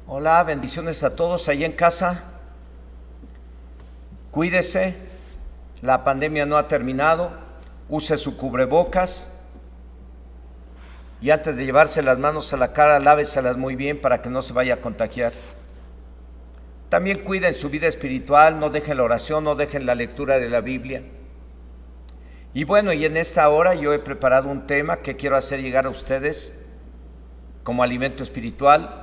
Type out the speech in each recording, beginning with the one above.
Hola, bendiciones a todos allá en casa. Cuídese, la pandemia no ha terminado. Use su cubrebocas y antes de llevarse las manos a la cara, láveselas muy bien para que no se vaya a contagiar. También cuiden su vida espiritual, no dejen la oración, no dejen la lectura de la Biblia. Y bueno, y en esta hora yo he preparado un tema que quiero hacer llegar a ustedes como alimento espiritual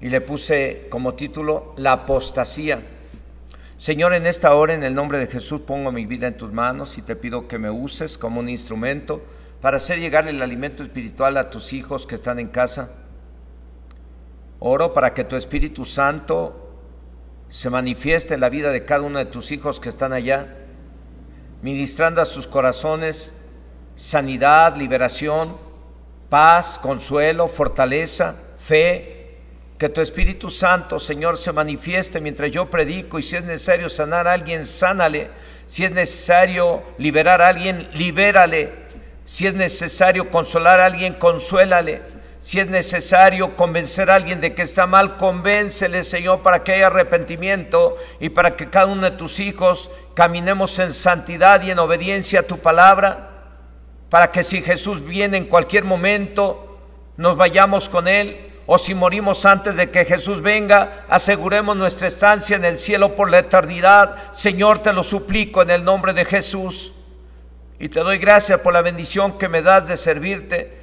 y le puse como título La apostasía. Señor, en esta hora, en el nombre de Jesús, pongo mi vida en tus manos y te pido que me uses como un instrumento para hacer llegar el alimento espiritual a tus hijos que están en casa. Oro para que tu Espíritu Santo se manifieste en la vida de cada uno de tus hijos que están allá, ministrando a sus corazones sanidad, liberación, paz, consuelo, fortaleza, fe. Que tu Espíritu Santo, Señor, se manifieste mientras yo predico, y si es necesario sanar a alguien, sánale. Si es necesario liberar a alguien, libérale. Si es necesario consolar a alguien, consuélale. Si es necesario convencer a alguien de que está mal, convéncele, Señor, para que haya arrepentimiento y para que cada uno de tus hijos caminemos en santidad y en obediencia a tu palabra, para que si Jesús viene en cualquier momento, nos vayamos con Él. O si morimos antes de que Jesús venga, aseguremos nuestra estancia en el cielo por la eternidad. Señor, te lo suplico en el nombre de Jesús. Y te doy gracias por la bendición que me das de servirte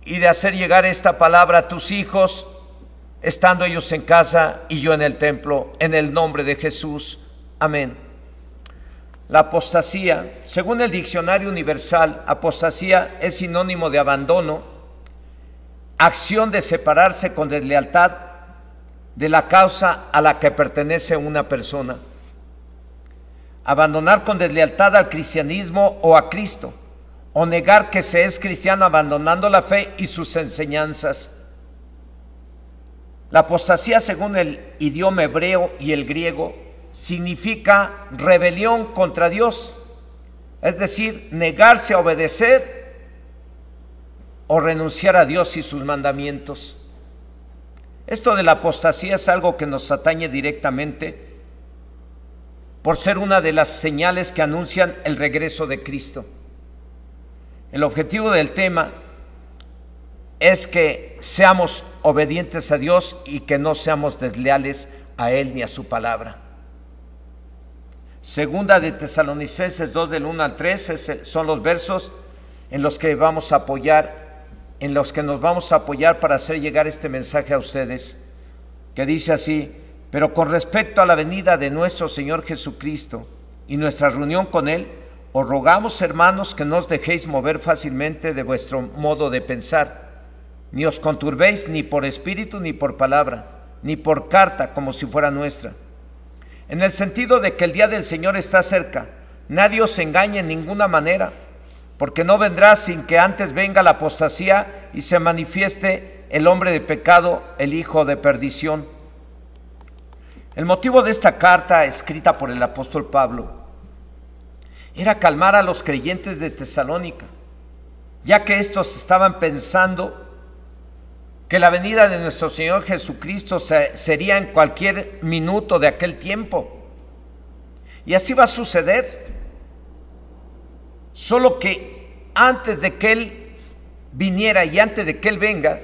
y de hacer llegar esta palabra a tus hijos, estando ellos en casa y yo en el templo, en el nombre de Jesús. Amén. La apostasía, según el Diccionario Universal, apostasía es sinónimo de abandono, acción de separarse con deslealtad de la causa a la que pertenece una persona. Abandonar con deslealtad al cristianismo o a Cristo, o negar que se es cristiano abandonando la fe y sus enseñanzas. La apostasía, según el idioma hebreo y el griego, significa rebelión contra Dios, es decir, negarse a obedecer o renunciar a Dios y sus mandamientos. Esto de la apostasía es algo que nos atañe directamente por ser una de las señales que anuncian el regreso de Cristo. El objetivo del tema es que seamos obedientes a Dios y que no seamos desleales a Él ni a su palabra. Segunda de Tesalonicenses 2 del 1 al 3 son los versos en los que vamos a apoyar, en los que nos vamos a apoyar para hacer llegar este mensaje a ustedes, que dice así: pero con respecto a la venida de nuestro Señor Jesucristo y nuestra reunión con Él, os rogamos, hermanos, que no os dejéis mover fácilmente de vuestro modo de pensar, ni os conturbéis ni por espíritu ni por palabra, ni por carta como si fuera nuestra, en el sentido de que el día del Señor está cerca. Nadie os engañe en ninguna manera, porque no vendrá sin que antes venga la apostasía y se manifieste el hombre de pecado, el hijo de perdición. El motivo de esta carta, escrita por el apóstol Pablo, era calmar a los creyentes de Tesalónica, ya que estos estaban pensando que la venida de nuestro Señor Jesucristo sería en cualquier minuto de aquel tiempo. Y así va a suceder. Solo que antes de que Él viniera y antes de que Él venga,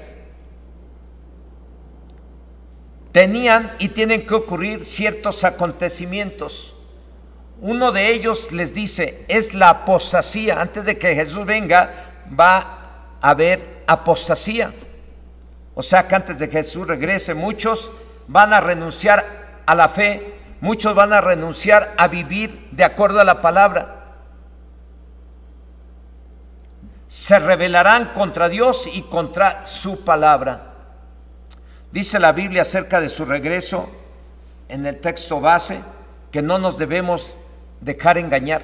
tenían y tienen que ocurrir ciertos acontecimientos. Uno de ellos, les dice, es la apostasía. Antes de que Jesús venga, va a haber apostasía. O sea que antes de que Jesús regrese, muchos van a renunciar a la fe, muchos van a renunciar a vivir de acuerdo a la palabra. Se rebelarán contra Dios y contra su palabra. Dice la Biblia acerca de su regreso en el texto base que no nos debemos dejar engañar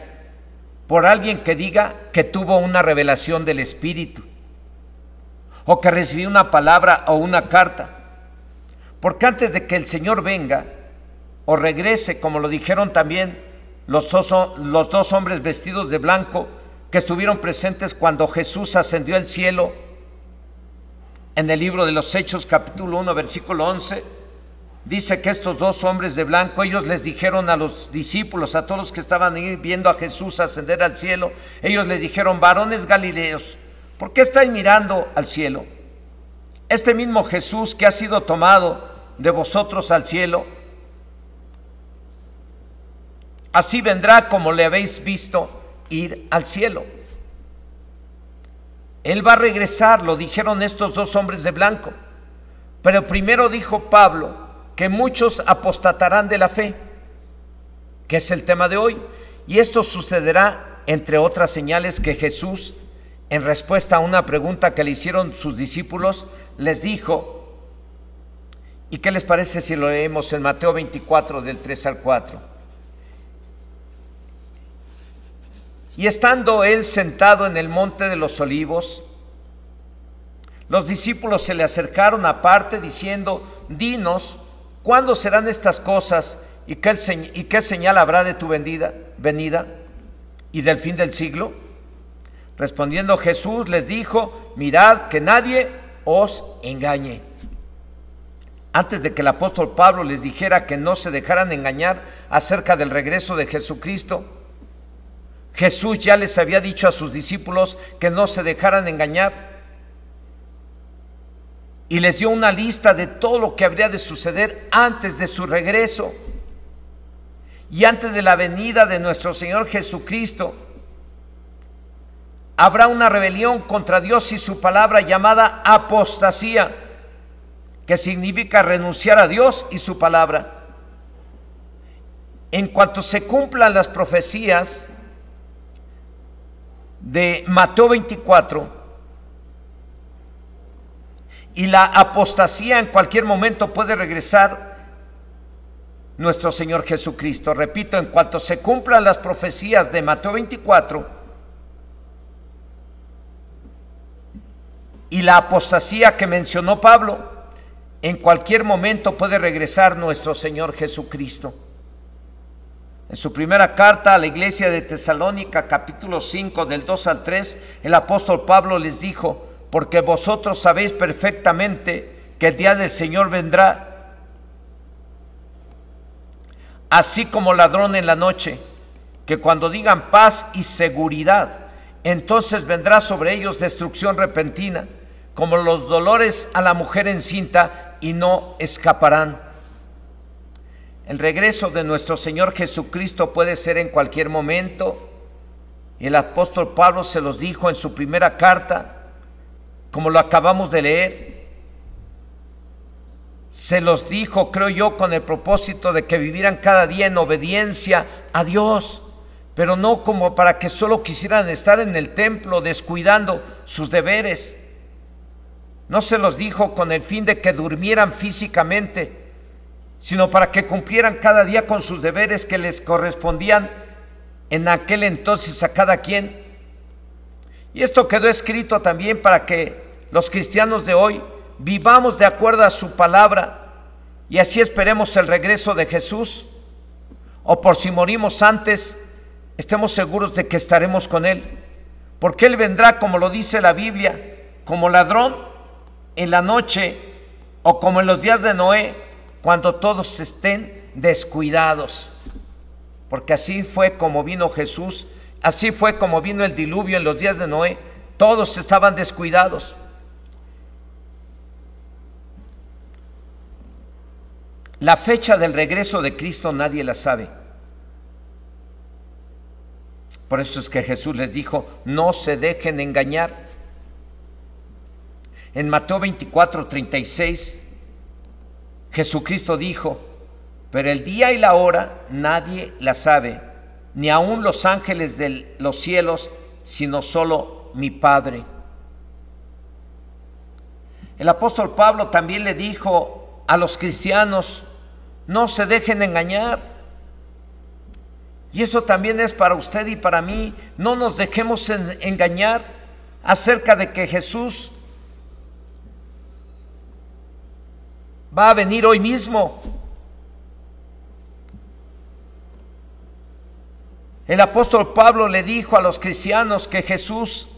por alguien que diga que tuvo una revelación del Espíritu o que recibió una palabra o una carta, porque antes de que el Señor venga o regrese, como lo dijeron también los dos hombres vestidos de blanco que estuvieron presentes cuando Jesús ascendió al cielo, en el libro de los Hechos capítulo 1 versículo 11, dice que estos dos hombres de blanco, ellos les dijeron a los discípulos, a todos los que estaban ahí viendo a Jesús ascender al cielo, ellos les dijeron: varones galileos, ¿por qué estáis mirando al cielo? Este mismo Jesús que ha sido tomado de vosotros al cielo, así vendrá como le habéis visto ir al cielo. Él va a regresar, lo dijeron estos dos hombres de blanco. Pero primero dijo Pablo que muchos apostatarán de la fe, que es el tema de hoy. Y esto sucederá, entre otras señales, que Jesús, en respuesta a una pregunta que le hicieron sus discípulos, les dijo. ¿Y qué les parece si lo leemos en Mateo 24, del 3 al 4? Y estando él sentado en el monte de los olivos, los discípulos se le acercaron aparte diciendo: dinos, ¿cuándo serán estas cosas y qué señal habrá de tu venida y del fin del siglo? Respondiendo Jesús les dijo: mirad que nadie os engañe. Antes de que el apóstol Pablo les dijera que no se dejaran engañar acerca del regreso de Jesucristo, Jesús ya les había dicho a sus discípulos que no se dejaran engañar y les dio una lista de todo lo que habría de suceder antes de su regreso y antes de la venida de nuestro Señor Jesucristo. Habrá una rebelión contra Dios y su palabra llamada apostasía, que significa renunciar a Dios y su palabra. En cuanto se cumplan las profecías de Mateo 24 y la apostasía en cualquier momento puede regresar nuestro Señor Jesucristo. Repito, en cuanto se cumplan las profecías de Mateo 24 y la apostasía que mencionó Pablo, en cualquier momento puede regresar nuestro Señor Jesucristo. En su primera carta a la iglesia de Tesalónica, capítulo 5, del 2 al 3, el apóstol Pablo les dijo: porque vosotros sabéis perfectamente que el día del Señor vendrá, así como ladrón en la noche, que cuando digan paz y seguridad, entonces vendrá sobre ellos destrucción repentina, como los dolores a la mujer encinta, y no escaparán. El regreso de nuestro Señor Jesucristo puede ser en cualquier momento. El apóstol Pablo se los dijo en su primera carta, como lo acabamos de leer. Se los dijo, creo yo, con el propósito de que vivieran cada día en obediencia a Dios, pero no como para que solo quisieran estar en el templo descuidando sus deberes. No se los dijo con el fin de que durmieran físicamente, sino para que cumplieran cada día con sus deberes que les correspondían en aquel entonces a cada quien. Y esto quedó escrito también para que los cristianos de hoy vivamos de acuerdo a su palabra y así esperemos el regreso de Jesús, o por si morimos antes, estemos seguros de que estaremos con Él, porque Él vendrá, como lo dice la Biblia, como ladrón en la noche, o como en los días de Noé, cuando todos estén descuidados. Porque así fue como vino Jesús, así fue como vino el diluvio en los días de Noé, todos estaban descuidados. La fecha del regreso de Cristo nadie la sabe. Por eso es que Jesús les dijo: no se dejen engañar. En Mateo 24, 36, Jesucristo dijo: pero el día y la hora nadie la sabe, ni aun los ángeles de los cielos, sino solo mi Padre. El apóstol Pablo también le dijo a los cristianos: no se dejen engañar. Y eso también es para usted y para mí. No nos dejemos engañar acerca de que Jesús va a venir hoy mismo. El apóstol Pablo le dijo a los cristianos que Jesús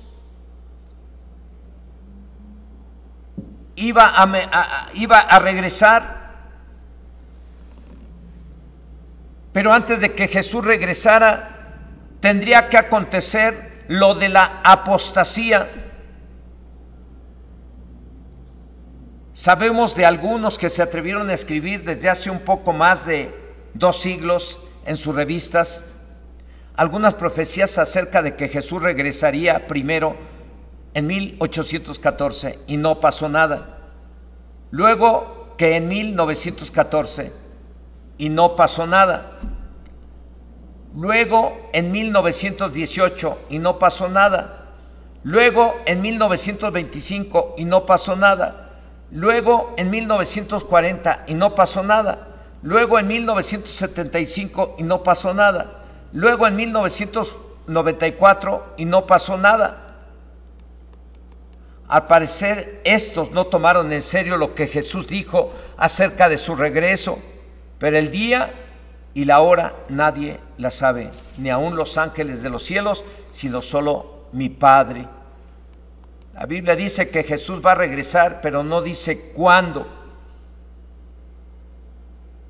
iba a regresar Pero antes de que Jesús regresara, tendría que acontecer lo de la apostasía. Sabemos de algunos que se atrevieron a escribir desde hace un poco más de 2 siglos en sus revistas algunas profecías acerca de que Jesús regresaría primero en 1814 y no pasó nada. Luego que en 1914 y no pasó nada. Luego en 1918 y no pasó nada. Luego en 1925 y no pasó nada. Luego en 1940 y no pasó nada. Luego en 1975 y no pasó nada. Luego en 1994 y no pasó nada. Al parecer estos no tomaron en serio lo que Jesús dijo acerca de su regreso, pero el día y la hora nadie la sabe, ni aun los ángeles de los cielos, sino solo mi Padre. La Biblia dice que Jesús va a regresar, pero no dice cuándo.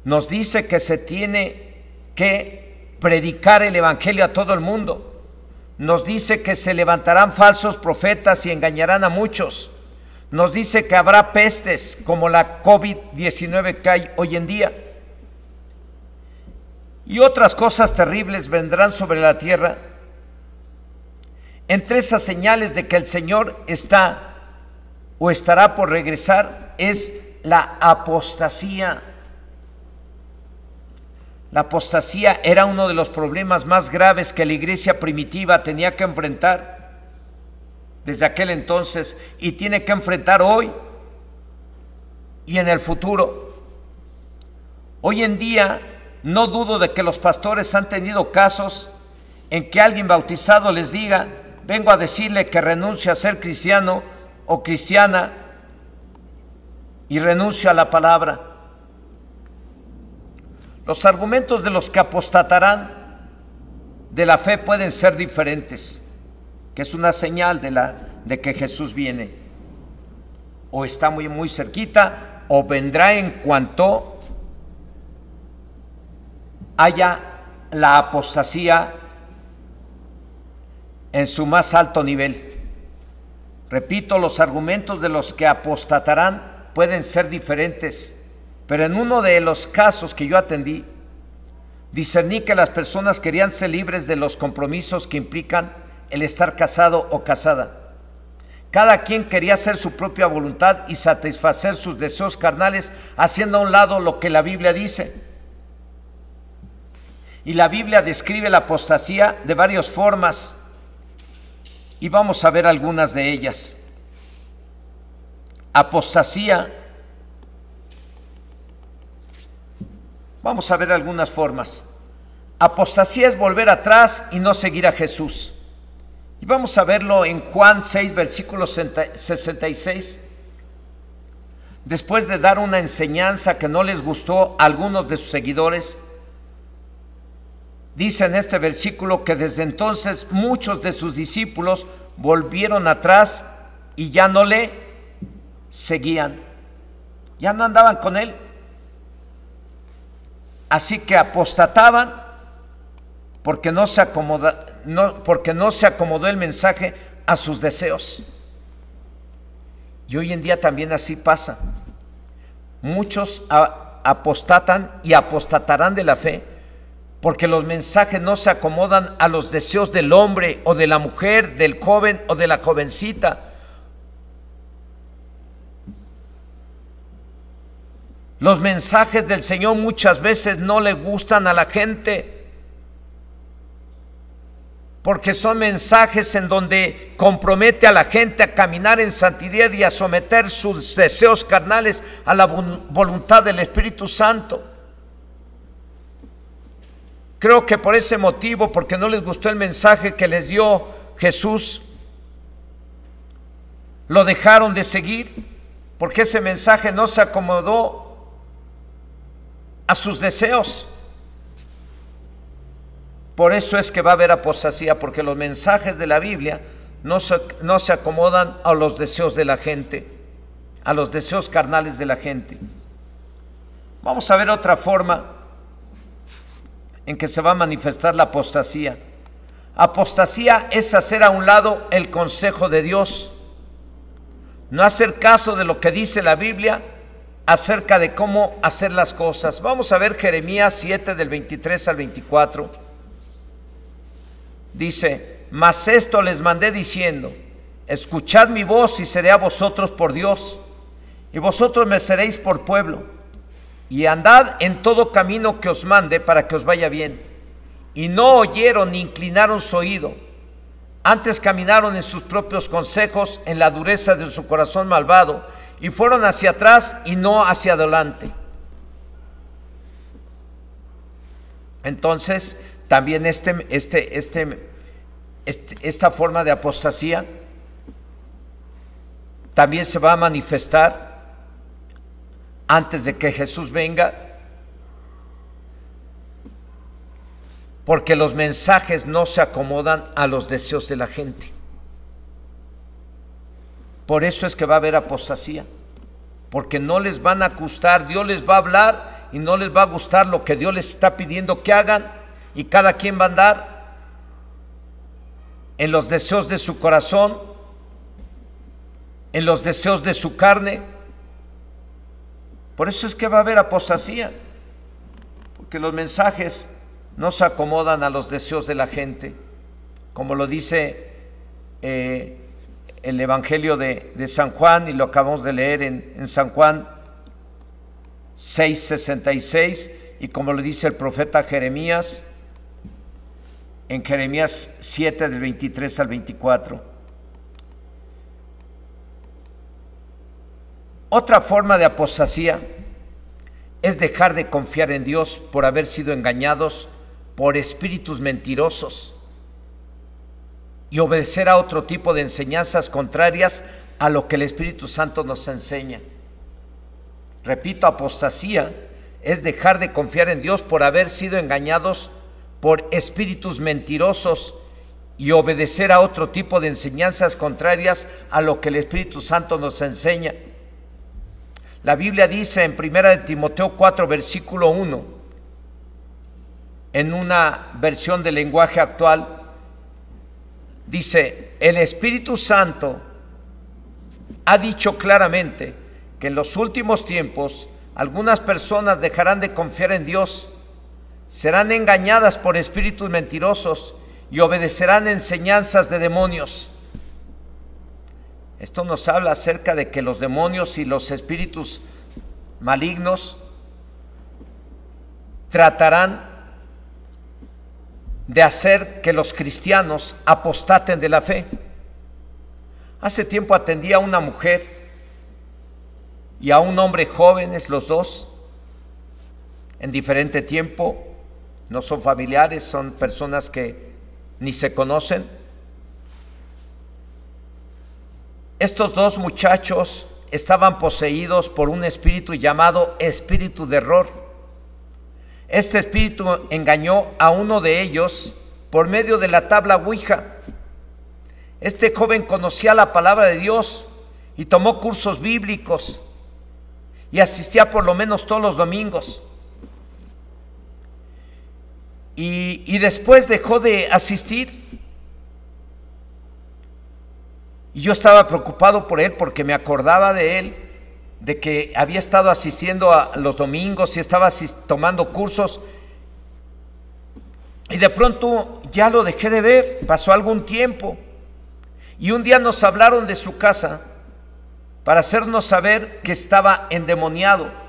Nos dice que se tiene que predicar el evangelio a todo el mundo. Nos dice que se levantarán falsos profetas y engañarán a muchos. Nos dice que habrá pestes como la COVID-19 que hay hoy en día. Y otras cosas terribles vendrán sobre la tierra. Entre esas señales de que el Señor está o estará por regresar es la apostasía. La apostasía era uno de los problemas más graves que la iglesia primitiva tenía que enfrentar desde aquel entonces y tiene que enfrentar hoy y en el futuro. Hoy en día no dudo de que los pastores han tenido casos en que alguien bautizado les diga: vengo a decirle que renuncie a ser cristiano o cristiana y renuncie a la palabra. Los argumentos de los que apostatarán de la fe pueden ser diferentes, que es una señal de que Jesús viene. O está muy cerquita, o vendrá en cuanto haya la apostasía en su más alto nivel. Repito, los argumentos de los que apostatarán pueden ser diferentes. Pero en uno de los casos que yo atendí, discerní que las personas querían ser libres de los compromisos que implican el estar casado o casada. Cada quien quería hacer su propia voluntad y satisfacer sus deseos carnales, haciendo a un lado lo que la Biblia dice. Y la Biblia describe la apostasía de varias formas, y vamos a ver algunas de ellas. Apostasía. Vamos a ver algunas formas. Apostasía es volver atrás y no seguir a Jesús. Y vamos a verlo en Juan 6, versículo 66. Después de dar una enseñanza que no les gustó a algunos de sus seguidores, dice en este versículo que desde entonces muchos de sus discípulos volvieron atrás y ya no le seguían. Ya no andaban con él. Así que apostataban porque no se acomodó el mensaje a sus deseos. Y hoy en día también así pasa. Muchos apostatan y apostatarán de la fe porque los mensajes no se acomodan a los deseos del hombre o de la mujer, del joven o de la jovencita. Los mensajes del Señor muchas veces no le gustan a la gente, porque son mensajes en donde compromete a la gente a caminar en santidad y a someter sus deseos carnales a la voluntad del Espíritu Santo. Creo que por ese motivo, porque no les gustó el mensaje que les dio Jesús, lo dejaron de seguir, porque ese mensaje no se acomodó a sus deseos. Por eso es que va a haber apostasía, porque los mensajes de la Biblia no se acomodan a los deseos de la gente, a los deseos carnales de la gente. Vamos a ver otra forma en que se va a manifestar la apostasía. Apostasía es hacer a un lado el consejo de Dios, no hacer caso de lo que dice la Biblia acerca de cómo hacer las cosas. Vamos a ver Jeremías 7 del 23 al 24. Dice: mas esto les mandé diciendo, escuchad mi voz y seré a vosotros por Dios, y vosotros me seréis por pueblo, y andad en todo camino que os mande para que os vaya bien. Y no oyeron ni inclinaron su oído, antes caminaron en sus propios consejos, en la dureza de su corazón malvado, y fueron hacia atrás y no hacia adelante. Entonces, también esta forma de apostasía también se va a manifestar antes de que Jesús venga, porque los mensajes no se acomodan a los deseos de la gente. Por eso es que va a haber apostasía, porque no les van a gustar. Dios les va a hablar y no les va a gustar lo que Dios les está pidiendo que hagan, y cada quien va a andar en los deseos de su corazón, en los deseos de su carne. Por eso es que va a haber apostasía, porque los mensajes no se acomodan a los deseos de la gente, como lo dice el Evangelio de San Juan, y lo acabamos de leer en San Juan 6:66, y como lo dice el profeta Jeremías en Jeremías 7 del 23 al 24. Otra forma de apostasía es dejar de confiar en Dios por haber sido engañados por espíritus mentirosos y obedecer a otro tipo de enseñanzas contrarias a lo que el Espíritu Santo nos enseña. Repito, apostasía es dejar de confiar en Dios por haber sido engañados por espíritus mentirosos y obedecer a otro tipo de enseñanzas contrarias a lo que el Espíritu Santo nos enseña. La Biblia dice en 1 de Timoteo 4, versículo 1, en una versión del lenguaje actual, dice: el Espíritu Santo ha dicho claramente que en los últimos tiempos algunas personas dejarán de confiar en Dios, serán engañadas por espíritus mentirosos y obedecerán enseñanzas de demonios. Esto nos habla acerca de que los demonios y los espíritus malignos tratarán de hacer que los cristianos apostaten de la fe. Hace tiempo atendí a una mujer y a un hombre jóvenes, los dos, en diferente tiempo. No son familiares, son personas que ni se conocen. Estos dos muchachos estaban poseídos por un espíritu llamado espíritu de error. Este espíritu engañó a uno de ellos por medio de la tabla Ouija. Este joven conocía la palabra de Dios y tomó cursos bíblicos y asistía por lo menos todos los domingos. Y después dejó de asistir. Y yo estaba preocupado por él, porque me acordaba de él, de que había estado asistiendo a los domingos y estaba tomando cursos. Y de pronto ya lo dejé de ver. Pasó algún tiempo y un día nos hablaron de su casa para hacernos saber que estaba endemoniado.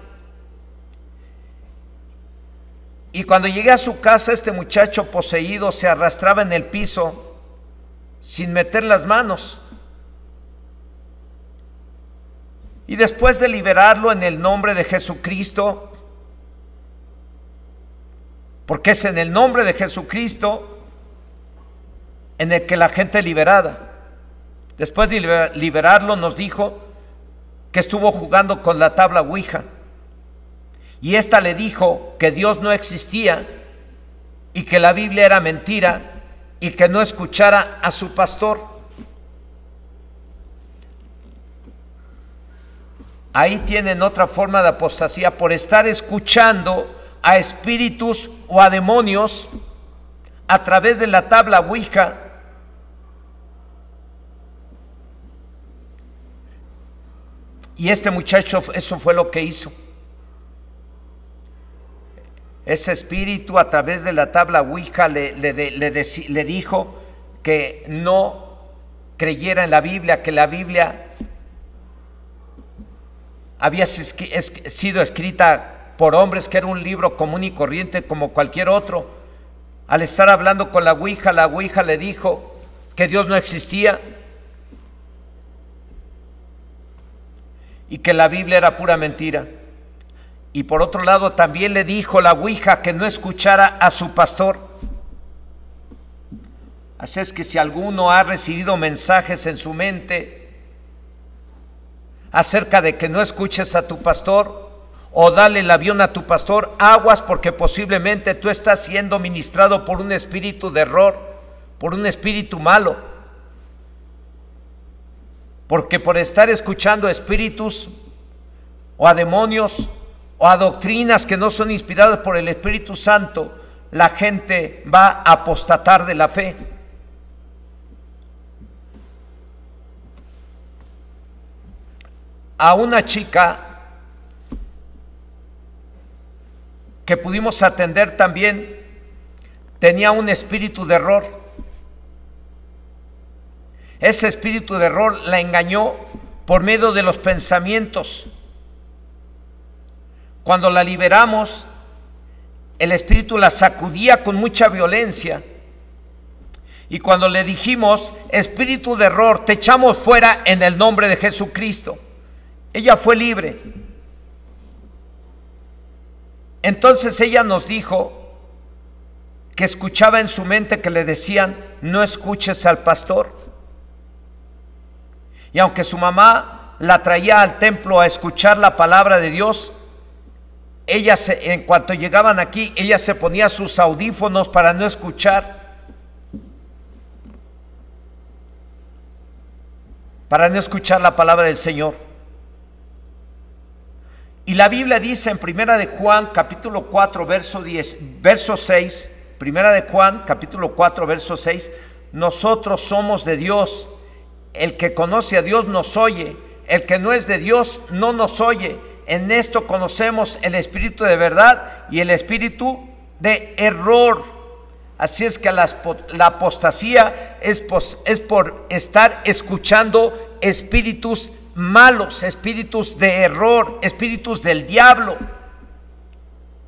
Y cuando llegué a su casa, este muchacho poseído se arrastraba en el piso sin meter las manos. Y después de liberarlo en el nombre de Jesucristo, porque es en el nombre de Jesucristo en el que la gente es liberada. Después de liberarlo, nos dijo que estuvo jugando con la tabla Ouija, y esta le dijo que Dios no existía y que la Biblia era mentira y que no escuchara a su pastor. Ahí tienen otra forma de apostasía, por estar escuchando a espíritus o a demonios a través de la tabla Ouija. Y este muchacho, eso fue lo que hizo. Ese espíritu a través de la tabla Ouija le dijo que no creyera en la Biblia, que la Biblia había sido escrita por hombres, que era un libro común y corriente como cualquier otro. Al estar hablando con la Ouija le dijo que Dios no existía y que la Biblia era pura mentira. Y por otro lado también le dijo la Ouija que no escuchara a su pastor. Así es que si alguno ha recibido mensajes en su mente acerca de que no escuches a tu pastor o dale el avión a tu pastor, aguas, porque posiblemente tú estás siendo ministrado por un espíritu de error, por un espíritu malo. Porque por estar escuchando a espíritus o a demonios o a doctrinas que no son inspiradas por el Espíritu Santo, la gente va a apostatar de la fe. A una chica que pudimos atender también tenía un espíritu de error. Ese espíritu de error la engañó por medio de los pensamientos. Cuando la liberamos, el espíritu la sacudía con mucha violencia. Y cuando le dijimos, espíritu de error, te echamos fuera en el nombre de Jesucristo, ella fue libre. Entonces ella nos dijo que escuchaba en su mente que le decían, no escuches al pastor. Y aunque su mamá la traía al templo a escuchar la palabra de Dios, ella en cuanto llegaban aquí, ella se ponía sus audífonos para no escuchar, la palabra del Señor. Y la Biblia dice en Primera de Juan, capítulo 4, verso 6, Primera de Juan, capítulo 4, verso 6, nosotros somos de Dios. El que conoce a Dios nos oye, el que no es de Dios no nos oye. En esto conocemos el espíritu de verdad y el espíritu de error. Así es que la apostasía es por estar escuchando espíritus malos, espíritus de error, espíritus del diablo.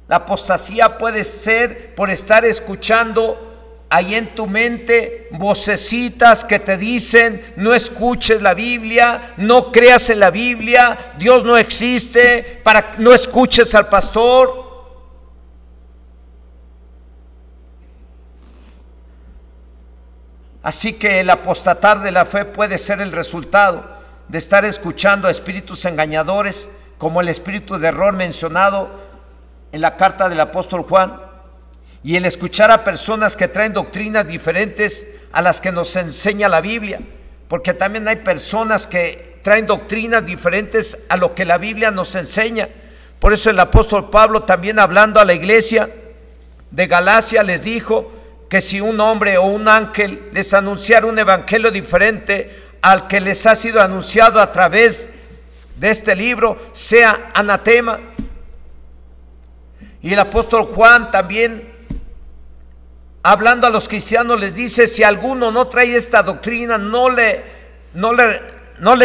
La apostasía puede ser por estar escuchando ahí en tu mente vocecitas que te dicen, no escuches la Biblia, no creas en la Biblia, Dios no existe, no escuches al pastor. Así que el apostatar de la fe puede ser el resultado de estar escuchando a espíritus engañadores, como el espíritu de error mencionado en la carta del apóstol Juan, y el escuchar a personas que traen doctrinas diferentes a las que nos enseña la Biblia, porque también hay personas que traen doctrinas diferentes a lo que la Biblia nos enseña. Por eso el apóstol Pablo, también hablando a la iglesia de Galacia, les dijo que si un hombre o un ángel les anunciara un evangelio diferente al que les ha sido anunciado a través de este libro, sea anatema. Y el apóstol Juan también, hablando a los cristianos, les dice, si alguno no trae esta doctrina, no le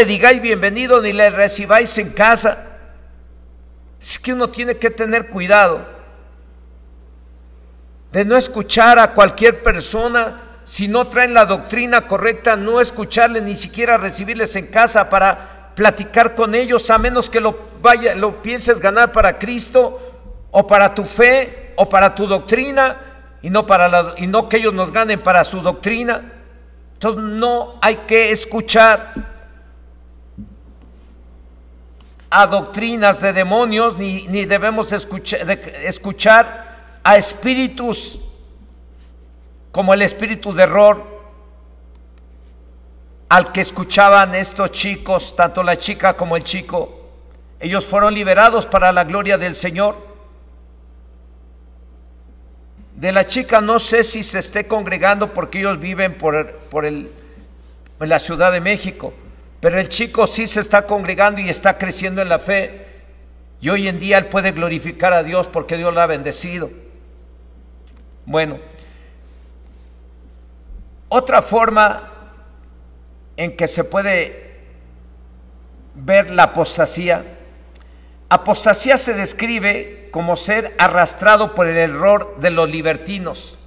digáis bienvenido ni le recibáis en casa. Es que uno tiene que tener cuidado de no escuchar a cualquier persona. Si no traen la doctrina correcta, no escucharles, ni siquiera recibirles en casa para platicar con ellos, a menos que lo pienses ganar para Cristo o para tu fe o para tu doctrina, y no que ellos nos ganen para su doctrina. Entonces no hay que escuchar a doctrinas de demonios, ni debemos escuchar a espíritus como el espíritu de error al que escuchaban estos chicos, tanto la chica como el chico. Ellos fueron liberados para la gloria del Señor. De la chica no sé si se esté congregando porque ellos viven en la Ciudad de México, pero el chico sí se está congregando y está creciendo en la fe, y hoy en día él puede glorificar a Dios porque Dios lo ha bendecido. Bueno, otra forma en que se puede ver la apostasía. Apostasía se describe como ser arrastrado por el error de los libertinos,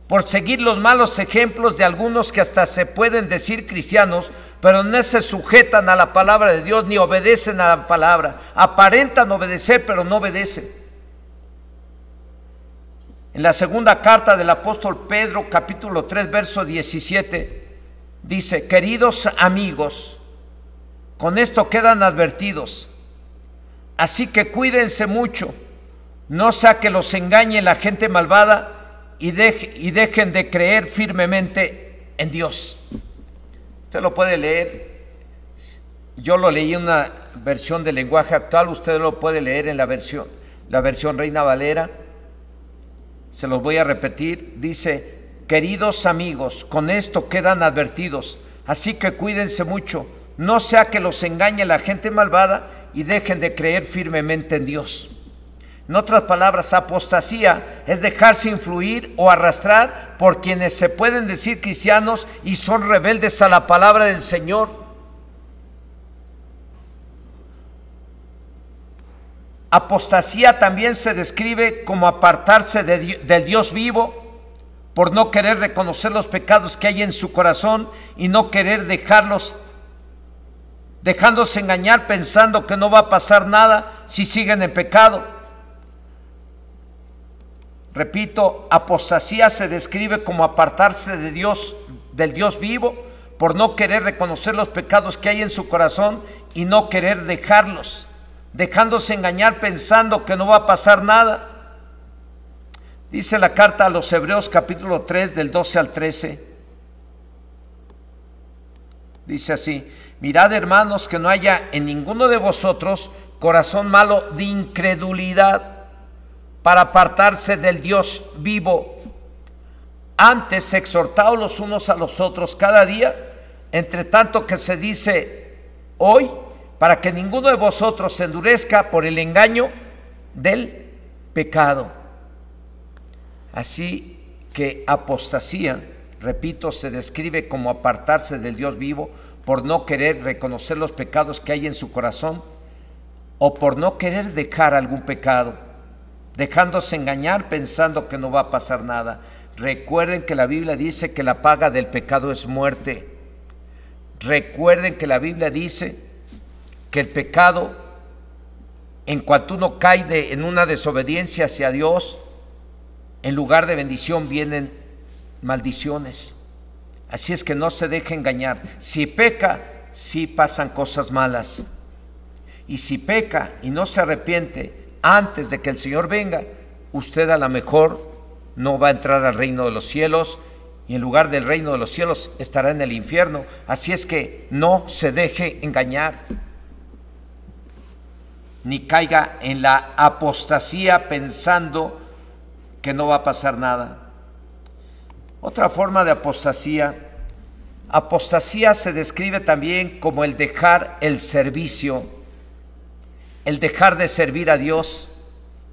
por seguir los malos ejemplos de algunos que hasta se pueden decir cristianos, pero no se sujetan a la palabra de Dios ni obedecen a la palabra. Aparentan obedecer, pero no obedecen. En la segunda carta del apóstol Pedro, capítulo 3, verso 17, dice: queridos amigos, con esto quedan advertidos, así que cuídense mucho, no sea que los engañe la gente malvada y dejen de creer firmemente en Dios. Usted lo puede leer, yo lo leí en una versión del lenguaje actual, usted lo puede leer en la versión Reina Valera. Se los voy a repetir, dice: queridos amigos, con esto quedan advertidos, así que cuídense mucho, no sea que los engañe la gente malvada y dejen de creer firmemente en Dios. En otras palabras, apostasía es dejarse influir o arrastrar por quienes se pueden decir cristianos y son rebeldes a la palabra del Señor. Apostasía también se describe como apartarse del Dios vivo por no querer reconocer los pecados que hay en su corazón y no querer dejándose engañar pensando que no va a pasar nada si siguen en pecado. Repito, apostasía se describe como apartarse de Dios, del Dios vivo, por no querer reconocer los pecados que hay en su corazón y no querer dejarlos, dejándose engañar pensando que no va a pasar nada. Dice la carta a los Hebreos capítulo 3 del 12 al 13. Dice así: mirad, hermanos, que no haya en ninguno de vosotros corazón malo de incredulidad para apartarse del Dios vivo. Antes, exhortaos los unos a los otros cada día, entre tanto que se dice hoy, para que ninguno de vosotros se endurezca por el engaño del pecado. Así que apostasía, repito, se describe como apartarse del Dios vivo por no querer reconocer los pecados que hay en su corazón o por no querer dejar algún pecado, dejándose engañar pensando que no va a pasar nada. Recuerden que la Biblia dice que la paga del pecado es muerte. Recuerden que la Biblia dice que el pecado, en cuanto uno cae en una desobediencia hacia Dios, en lugar de bendición vienen maldiciones. Así es que no se deje engañar. Si peca, sí pasan cosas malas. Y si peca y no se arrepiente antes de que el Señor venga, usted a lo mejor no va a entrar al reino de los cielos, y en lugar del reino de los cielos estará en el infierno. Así es que no se deje engañar, ni caiga en la apostasía pensando que no va a pasar nada. Otra forma de apostasía se describe también como el dejar el servicio, el dejar de servir a Dios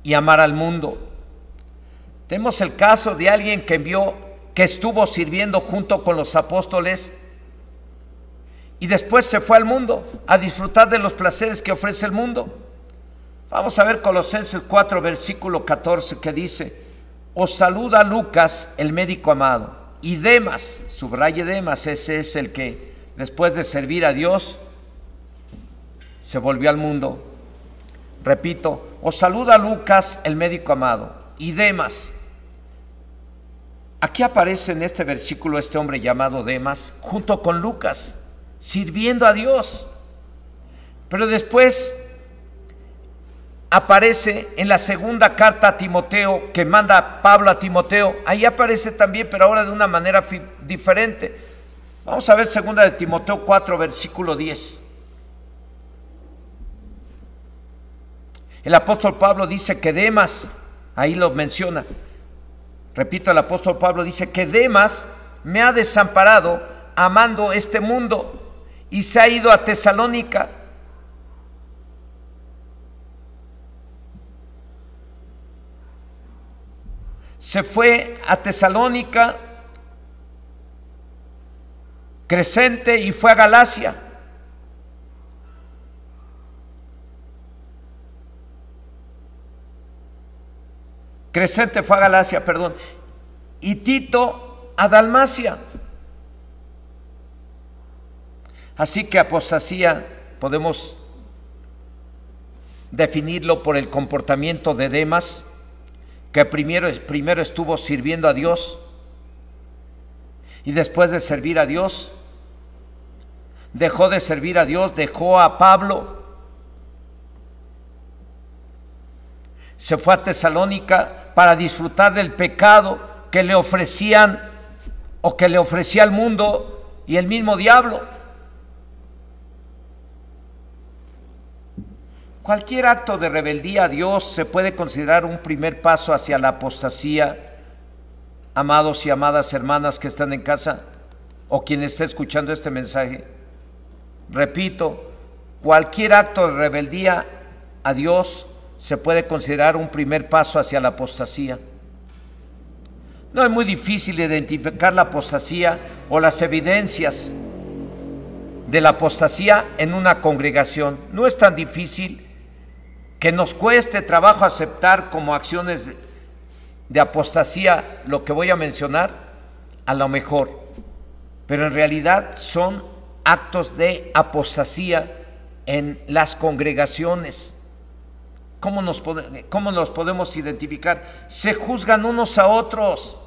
y amar al mundo. Tenemos el caso de alguien que estuvo sirviendo junto con los apóstoles y después se fue al mundo a disfrutar de los placeres que ofrece el mundo. Vamos a ver Colosenses 4, versículo 14, que dice: os saluda Lucas, el médico amado, y Demas, subraye Demas, ese es el que después de servir a Dios se volvió al mundo. Repito, os saluda Lucas, el médico amado, y Demas. Aquí aparece en este versículo este hombre llamado Demas, junto con Lucas, sirviendo a Dios. Pero después aparece en la segunda carta a Timoteo, que manda Pablo a Timoteo. Ahí aparece también, pero ahora de una manera diferente. Vamos a ver segunda de Timoteo 4, versículo 10. El apóstol Pablo dice que Demas, ahí lo menciona, Repito, el apóstol Pablo dice que Demas me ha desamparado amando este mundo y se ha ido a Tesalónica. Se fue a Tesalónica, Crescente, y fue a Galacia. Crescente fue a Galacia, perdón. Y Tito a Dalmacia. Así que apostasía podemos definirlo por el comportamiento de Demas, que primero estuvo sirviendo a Dios, y después de servir a Dios, dejó de servir a Dios, dejó a Pablo, se fue a Tesalónica para disfrutar del pecado que le ofrecían o que le ofrecía el mundo y el mismo diablo. Cualquier acto de rebeldía a Dios se puede considerar un primer paso hacia la apostasía. Amados y amadas hermanas que están en casa o quien esté escuchando este mensaje, repito, cualquier acto de rebeldía a Dios se puede considerar un primer paso hacia la apostasía. No es muy difícil identificar la apostasía o las evidencias de la apostasía en una congregación. No es tan difícil que nos cueste trabajo aceptar como acciones de apostasía lo que voy a mencionar, a lo mejor, pero en realidad son actos de apostasía en las congregaciones. ¿Cómo nos podemos identificar? Se juzgan unos a otros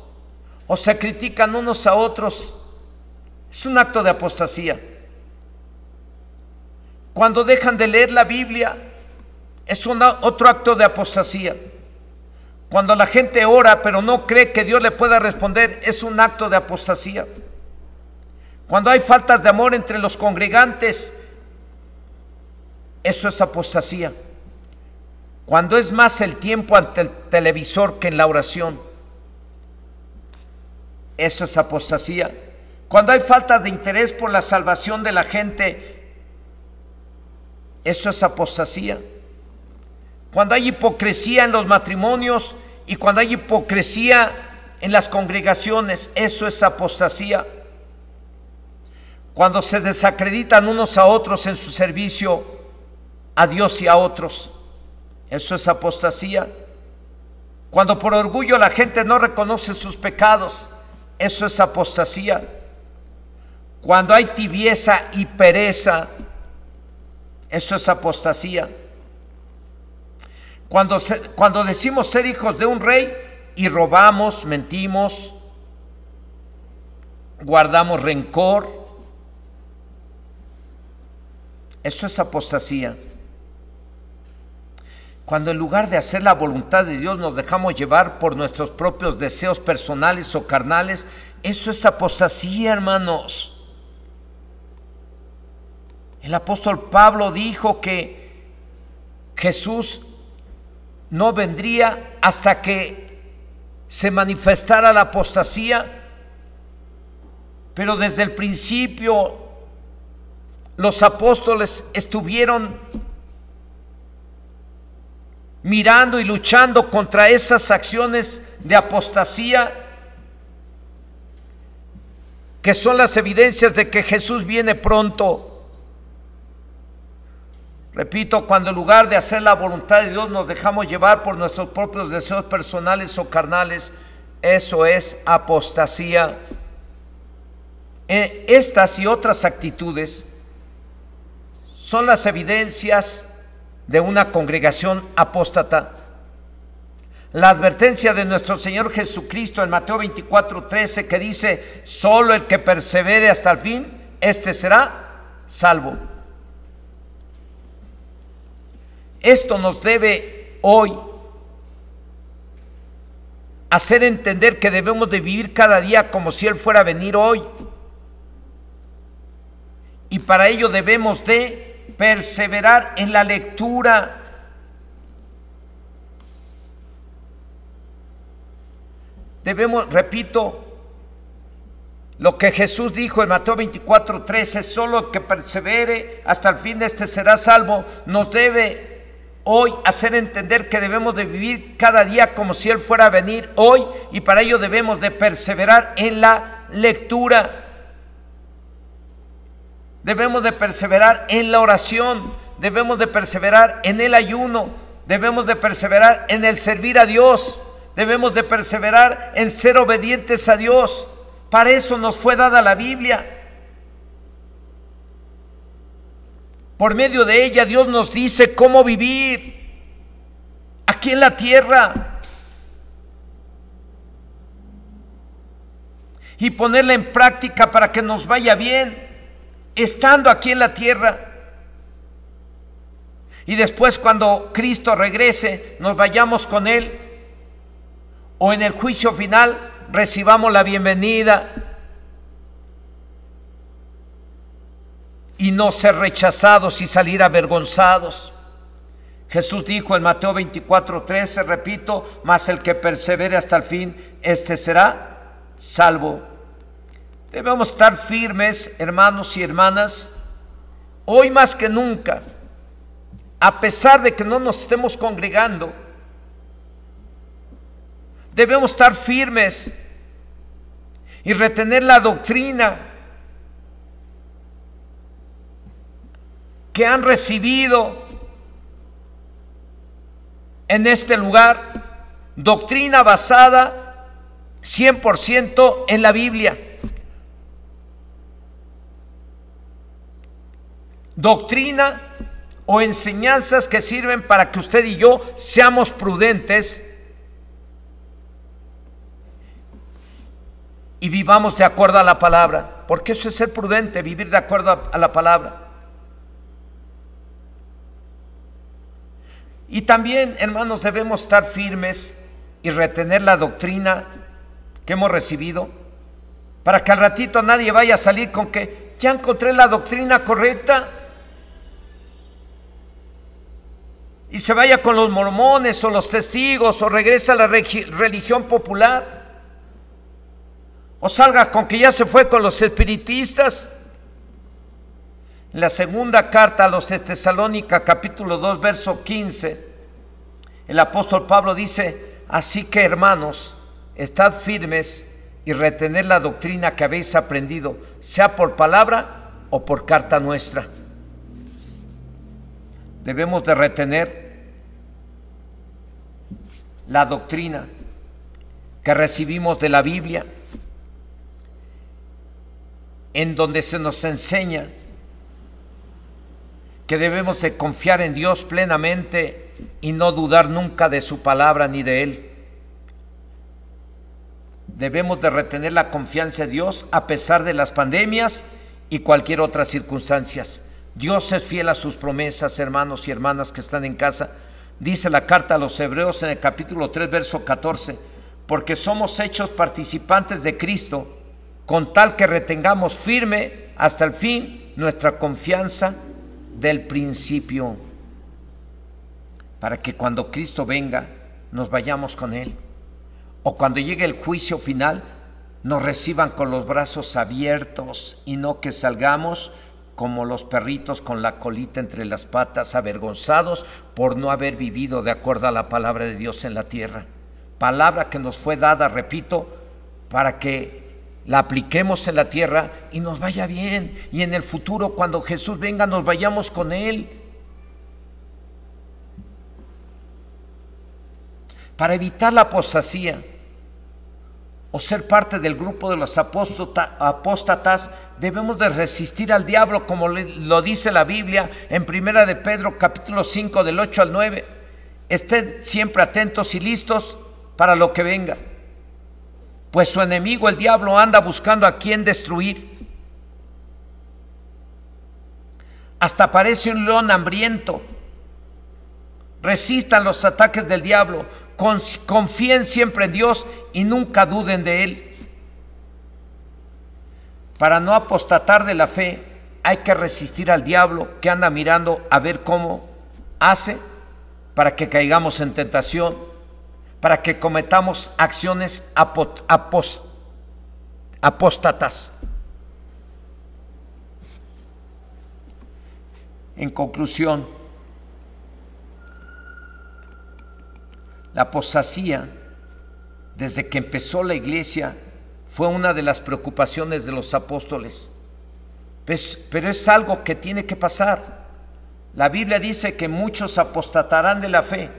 o se critican unos a otros. Es un acto de apostasía. Cuando dejan de leer la Biblia, es otro acto de apostasía. Cuando la gente ora pero no cree que Dios le pueda responder, es un acto de apostasía. Cuando hay faltas de amor entre los congregantes, eso es apostasía. Cuando es más el tiempo ante el televisor que en la oración, eso es apostasía. Cuando hay falta de interés por la salvación de la gente, eso es apostasía. Cuando hay hipocresía en los matrimonios y cuando hay hipocresía en las congregaciones, eso es apostasía. Cuando se desacreditan unos a otros en su servicio a Dios y a otros, eso es apostasía. Cuando por orgullo la gente no reconoce sus pecados, eso es apostasía. Cuando hay tibieza y pereza, eso es apostasía. Cuando decimos ser hijos de un rey y robamos, mentimos, guardamos rencor, eso es apostasía. Cuando en lugar de hacer la voluntad de Dios nos dejamos llevar por nuestros propios deseos personales o carnales, eso es apostasía, hermanos. El apóstol Pablo dijo que Jesús no vendría hasta que se manifestara la apostasía, pero desde el principio los apóstoles estuvieron mirando y luchando contra esas acciones de apostasía que son las evidencias de que Jesús viene pronto. Repito, cuando en lugar de hacer la voluntad de Dios nos dejamos llevar por nuestros propios deseos personales o carnales, eso es apostasía. Estas y otras actitudes son las evidencias de una congregación apóstata. La advertencia de nuestro Señor Jesucristo en Mateo 24:13, que dice: solo el que persevere hasta el fin, este será salvo. Esto nos debe hoy hacer entender que debemos de vivir cada día como si Él fuera a venir hoy. Y para ello debemos de perseverar en la lectura. Debemos, repito, lo que Jesús dijo en Mateo 24:13, solo el que persevere hasta el fin, este será salvo, nos debe hoy hacer entender que debemos de vivir cada día como si Él fuera a venir hoy, y para ello debemos de perseverar en la lectura. Debemos de perseverar en la oración, debemos de perseverar en el ayuno, debemos de perseverar en el servir a Dios, debemos de perseverar en ser obedientes a Dios. Para eso nos fue dada la Biblia. Por medio de ella Dios nos dice cómo vivir aquí en la tierra y ponerla en práctica para que nos vaya bien estando aquí en la tierra. Y después, cuando Cristo regrese, nos vayamos con Él, o en el juicio final recibamos la bienvenida y no ser rechazados y salir avergonzados. Jesús dijo en Mateo 24:13, repito, mas el que persevere hasta el fin, este será salvo. Debemos estar firmes, hermanos y hermanas, hoy más que nunca, a pesar de que no nos estemos congregando. Debemos estar firmes y retener la doctrina que han recibido en este lugar, doctrina basada 100% en la Biblia. Doctrina o enseñanzas que sirven para que usted y yo seamos prudentes y vivamos de acuerdo a la palabra, porque eso es ser prudente, vivir de acuerdo a la palabra. Y también, hermanos, debemos estar firmes y retener la doctrina que hemos recibido, para que al ratito nadie vaya a salir con que ya encontré la doctrina correcta y se vaya con los mormones o los testigos, o regresa a la religión popular, o salga con que ya se fue con los espiritistas. En la segunda carta a los de Tesalónica, capítulo 2, verso 15, el apóstol Pablo dice: así que, hermanos, estad firmes y retened la doctrina que habéis aprendido, sea por palabra o por carta nuestra. Debemos de retener la doctrina que recibimos de la Biblia, en donde se nos enseña que debemos de confiar en Dios plenamente y no dudar nunca de su palabra ni de Él. Debemos de retener la confianza en Dios a pesar de las pandemias y cualquier otra circunstancia. Dios es fiel a sus promesas, hermanos y hermanas que están en casa. Dice la carta a los Hebreos en el capítulo 3, verso 14, porque somos hechos participantes de Cristo, con tal que retengamos firme hasta el fin nuestra confianza del principio, para que cuando Cristo venga nos vayamos con Él, o cuando llegue el juicio final nos reciban con los brazos abiertos, y no que salgamos como los perritos con la colita entre las patas, avergonzados por no haber vivido de acuerdo a la palabra de Dios en la tierra. Palabra que nos fue dada, repito, para que la apliquemos en la tierra y nos vaya bien, y en el futuro, cuando Jesús venga, nos vayamos con Él. Para evitar la apostasía o ser parte del grupo de los apóstatas, debemos de resistir al diablo, como lo dice la Biblia en Primera de Pedro, capítulo 5, del 8 al 9. Estén siempre atentos y listos para lo que venga, pues su enemigo, el diablo, anda buscando a quien destruir. Hasta parece un león hambriento. Resistan los ataques del diablo, confíen siempre en Dios y nunca duden de Él. Para no apostatar de la fe, hay que resistir al diablo, que anda mirando a ver cómo hace para que caigamos en tentación. para que cometamos acciones apóstatas. En conclusión, la apostasía, desde que empezó la iglesia, fue una de las preocupaciones de los apóstoles. Pero es algo que tiene que pasar. La Biblia dice que muchos apostatarán de la fe.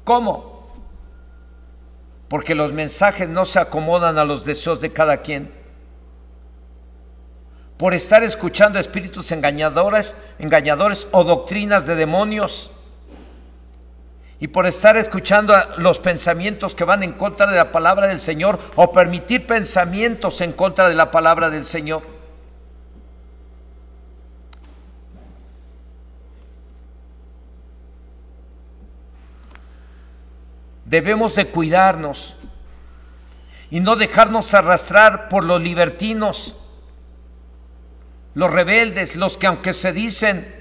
¿Cómo? Porque los mensajes no se acomodan a los deseos de cada quien. Por estar escuchando espíritus engañadores o doctrinas de demonios. Y por estar escuchando los pensamientos que van en contra de la palabra del Señor, o permitir pensamientos en contra de la palabra del Señor. Debemos de cuidarnos y no dejarnos arrastrar por los libertinos, los rebeldes, los que aunque se dicen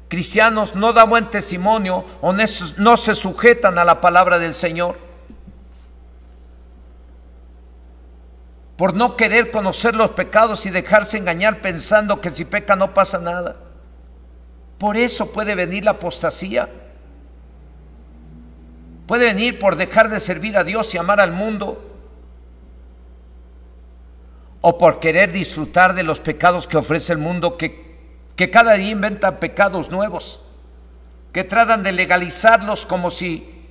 cristianos no dan buen testimonio o no se sujetan a la palabra del Señor. Por no querer conocer los pecados y dejarse engañar pensando que si peca no pasa nada. Por eso puede venir la apostasía. Puede venir por dejar de servir a Dios y amar al mundo, o por querer disfrutar de los pecados que ofrece el mundo, que cada día inventan pecados nuevos, que tratan de legalizarlos como si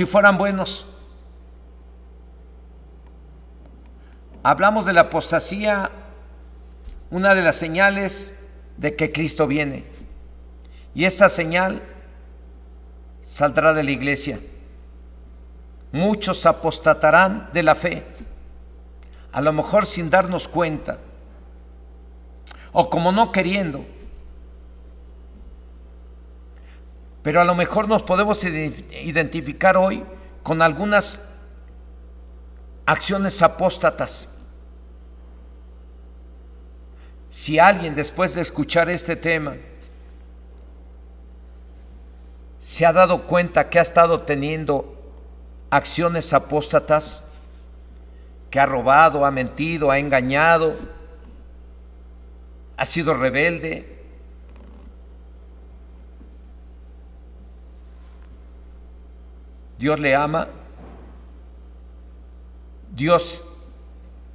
fueran buenos. Hablamos de la apostasía, una de las señales de que Cristo viene. Y esa señal saldrá de la iglesia. Muchos apostatarán de la fe, a lo mejor sin darnos cuenta, o como no queriendo. Pero a lo mejor nos podemos identificar hoy con algunas acciones apóstatas. Si alguien, después de escuchar este tema, se ha dado cuenta que ha estado teniendo acciones apóstatas, que ha robado, ha mentido, ha engañado, ha sido rebelde, Dios le ama, Dios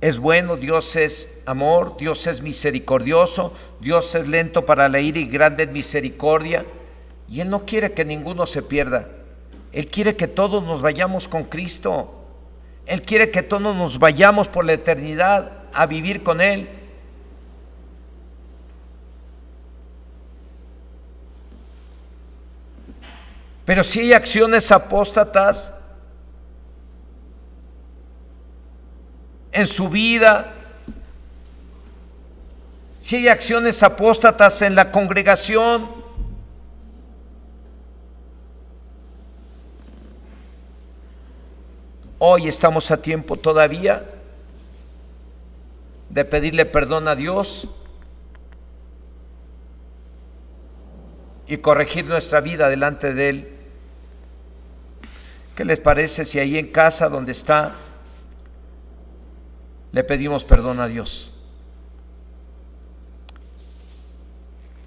es bueno, Dios es amor, Dios es misericordioso, Dios es lento para la ira y grande en misericordia. Y Él no quiere que ninguno se pierda. Él quiere que todos nos vayamos con Cristo. Él quiere que todos nos vayamos por la eternidad a vivir con Él. Pero si hay acciones apóstatas en su vida, si hay acciones apóstatas en la congregación, hoy estamos a tiempo todavía de pedirle perdón a Dios y corregir nuestra vida delante de Él. ¿Qué les parece si ahí en casa donde está le pedimos perdón a Dios?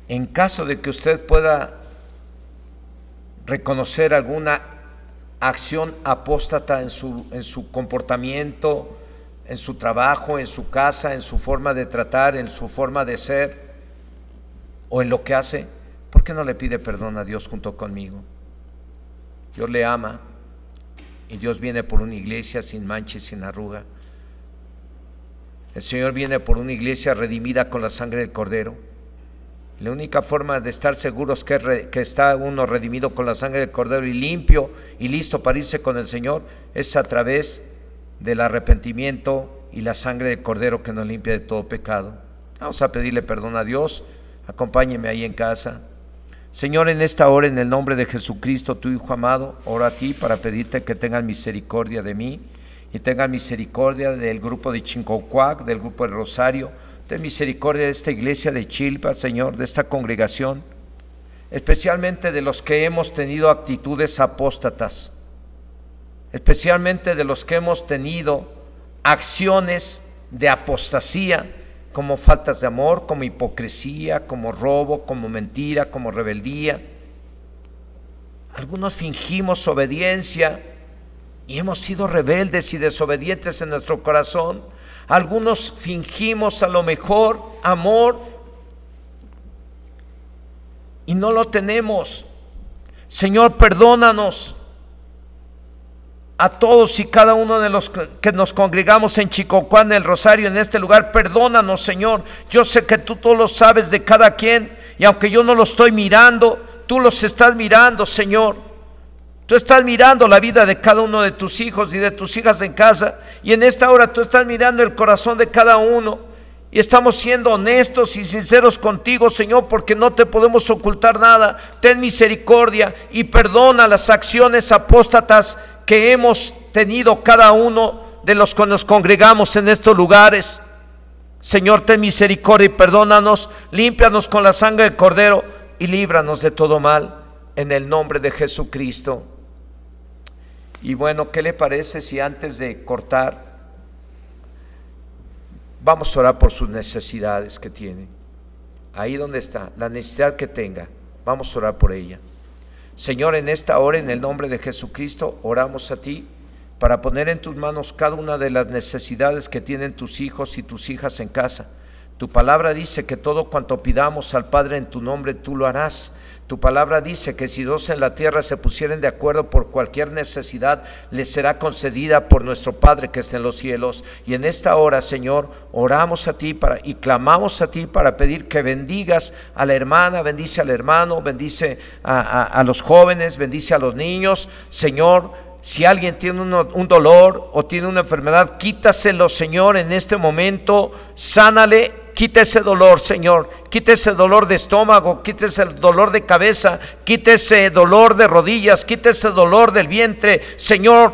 En caso de que usted pueda reconocer alguna acción apóstata en su comportamiento, en su trabajo, en su casa, en su forma de tratar, en su forma de ser o en lo que hace, ¿por qué no le pide perdón a Dios junto conmigo? Dios le ama y Dios viene por una iglesia sin mancha y sin arruga. El Señor viene por una iglesia redimida con la sangre del Cordero. La única forma de estar seguros que está uno redimido con la sangre del Cordero y limpio y listo para irse con el Señor es a través del arrepentimiento y la sangre del Cordero que nos limpia de todo pecado. Vamos a pedirle perdón a Dios. Acompáñeme ahí en casa. Señor, en esta hora, en el nombre de Jesucristo, tu Hijo amado, oro a ti para pedirte que tengas misericordia de mí y tengas misericordia del grupo de Chincocuac, del grupo de Rosario. Ten misericordia de esta iglesia de Chilpa, Señor, de esta congregación. especialmente de los que hemos tenido actitudes apóstatas, especialmente de los que hemos tenido acciones de apostasía, como faltas de amor, como hipocresía, como robo, como mentira, como rebeldía. Algunos fingimos obediencia y hemos sido rebeldes y desobedientes en nuestro corazón. Algunos fingimos a lo mejor amor y no lo tenemos. Señor, perdónanos a todos y cada uno de los que nos congregamos en Chicocuán, el Rosario, en este lugar. Perdónanos, Señor. Yo sé que tú todo lo sabes de cada quien, y aunque yo no lo estoy mirando, tú los estás mirando, Señor. Tú estás mirando la vida de cada uno de tus hijos y de tus hijas en casa, y en esta hora tú estás mirando el corazón de cada uno, y estamos siendo honestos y sinceros contigo, Señor, porque no te podemos ocultar nada. Ten misericordia y perdona las acciones apóstatas que hemos tenido cada uno de los que nos congregamos en estos lugares. Señor, ten misericordia y perdónanos, límpianos con la sangre del Cordero y líbranos de todo mal, en el nombre de Jesucristo. Y bueno, ¿qué le parece si antes de cortar vamos a orar por sus necesidades que tiene? Ahí donde está, la necesidad que tenga, vamos a orar por ella. Señor, en esta hora, en el nombre de Jesucristo, oramos a ti para poner en tus manos cada una de las necesidades que tienen tus hijos y tus hijas en casa. Tu palabra dice que todo cuanto pidamos al Padre en tu nombre, tú lo harás. Tu palabra dice que si dos en la tierra se pusieren de acuerdo por cualquier necesidad, les será concedida por nuestro Padre que está en los cielos. Y en esta hora, Señor, oramos a ti y clamamos a ti para pedir que bendigas a la hermana, bendice al hermano, bendice a los jóvenes, bendice a los niños. Señor, si alguien tiene un dolor o tiene una enfermedad, quítaselo, Señor, en este momento, sánale. Quita ese dolor, Señor, quita ese dolor de estómago, quita ese dolor de cabeza, quita ese dolor de rodillas, quita ese dolor del vientre. Señor,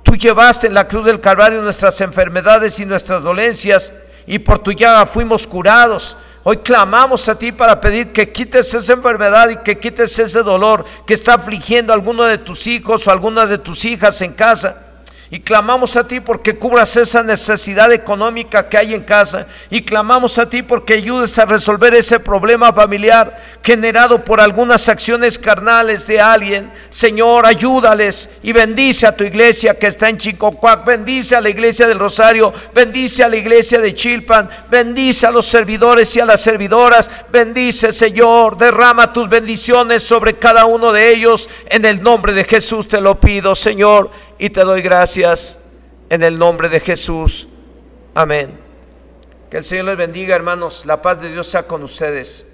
tú llevaste en la cruz del Calvario nuestras enfermedades y nuestras dolencias, y por tu llaga fuimos curados. Hoy clamamos a ti para pedir que quites esa enfermedad y que quites ese dolor que está afligiendo a alguno de tus hijos o algunas de tus hijas en casa. Y clamamos a ti porque cubras esa necesidad económica que hay en casa. Y clamamos a ti porque ayudes a resolver ese problema familiar generado por algunas acciones carnales de alguien. Señor, ayúdales y bendice a tu iglesia que está en Chicocuac. Bendice a la iglesia del Rosario. Bendice a la iglesia de Chilpan. Bendice a los servidores y a las servidoras. Bendice, Señor. Derrama tus bendiciones sobre cada uno de ellos. En el nombre de Jesús te lo pido, Señor. Y te doy gracias en el nombre de Jesús. Amén. Que el Señor les bendiga, hermanos. La paz de Dios sea con ustedes.